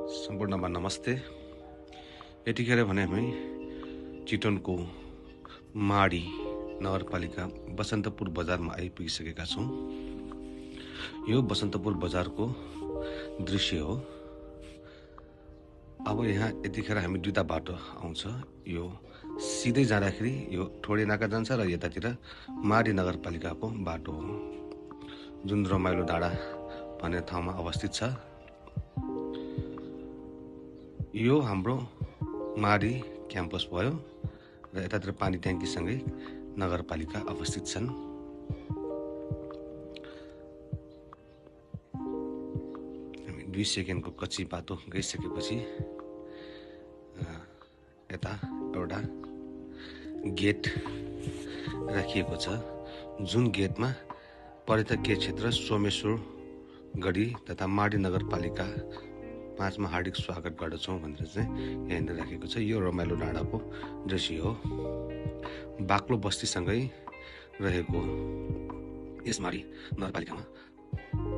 सम्पूर्णमा नमस्ते। यतिखेर भने हामी चितवनको माडी नगरपालिका बसन्तपुर बजारमा आइपुगिसकेका छौँ। यो बसन्तपुर बजारको दृश्य हो। अब यहाँ यतिखेर हामी दुईटा बाटो आउँछ। यो सिधै जाँदाखेरि यो ठोडे नाका जान्छ र यतातिर माडी नगरपालिकाको बाटो हो, जुन रमाइलो डाँडा भन्ने ठाउँमा अवस्थित छ। यो हाम्रो माडी क्याम्पस भयो र यतातिर पानी ट्याङ्कीसँगै नगरपालिका अवस्थित छन्। हामी 2 सेकेन्डको कच्ची बाटो गइसकेपछि यता एउटा गेट राखिएको छ, जुन गेटमा पर्यटकीय क्षेत्र सोमेश्वर गढी तथा माडी नगरपालिका 5 मा हार्दिक स्वागत गर्दछौँ भनेर चाहिँ यहाँनिर राखेको छ। यो रमाइलो डाँडाको दृश्य हो। बाक्लो बस्तीसँगै रहेको यस माडी नगरपालिकामा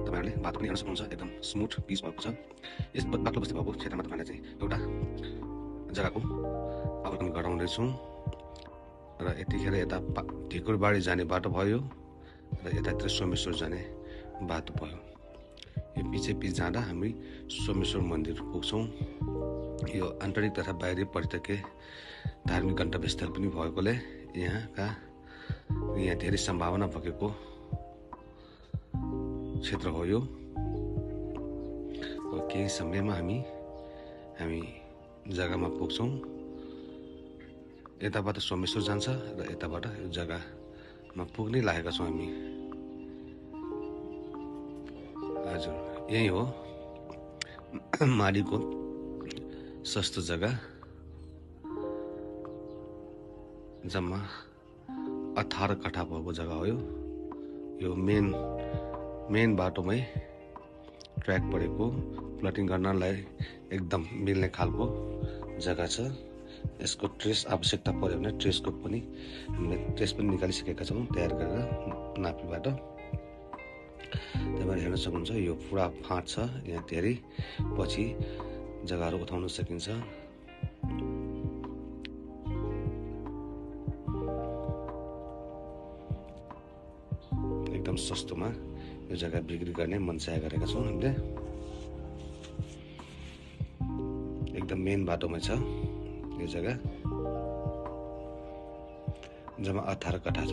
तपाईँहरूले बाटो पनि हेर्न सक्नुहुन्छ। एकदम स्मुथ पिच भएको छ। यस बाक्लो बस्ती भएको क्षेत्रमा तपाईँलाई चाहिँ एउटा जग्गाको अवलोकन गराउँदैछौँ। र यतिखेर यता ढिकुरबाडी जाने बाटो भयो र यतातिर सोमेश्वर जाने बाटो भयो। यो पिछ जाँदा हामी सोमेश्वर मन्दिर पुग्छौँ। यो आन्तरिक तथा बाहिरी पर्यटकीय धार्मिक गन्तव्यस्थल पनि भएकोले यहाँ धेरै सम्भावना भएको क्षेत्र हो। यो केही समयमा हामी जग्गामा पुग्छौँ। यताबाट सोमेश्वर जान्छ र यताबाट यो जग्गामा पुग्नै लागेका छौँ हामी। हजुर, यही हो माडीको सस्तो जग्गा। जम्मा 18 कट्ठा भएको जग्गा हो। यो मेन बाटोमै ट्र्याक परेको, प्लटिङ गर्नलाई एकदम मिल्ने खालको जग्गा छ। यसको ट्रेस आवश्यकता पर्यो भने ट्रेसको पनि हामीले ट्रेस पनि निकालिसकेका छौँ तयार गरेर नापीबाट। तपाईँहरू हेर्न सक्नुहुन्छ यो पुरा फाँट छ। यहाँ धेरै पछि जग्गाहरू उठाउन सकिन्छ। एकदम सस्तोमा यो जग्गा बिक्री गर्ने मनसाय गरेका छौँ हामीले। एकदम मेन बाटोमा छ यो जग्गा। जम्मा 18 कट्ठा छ।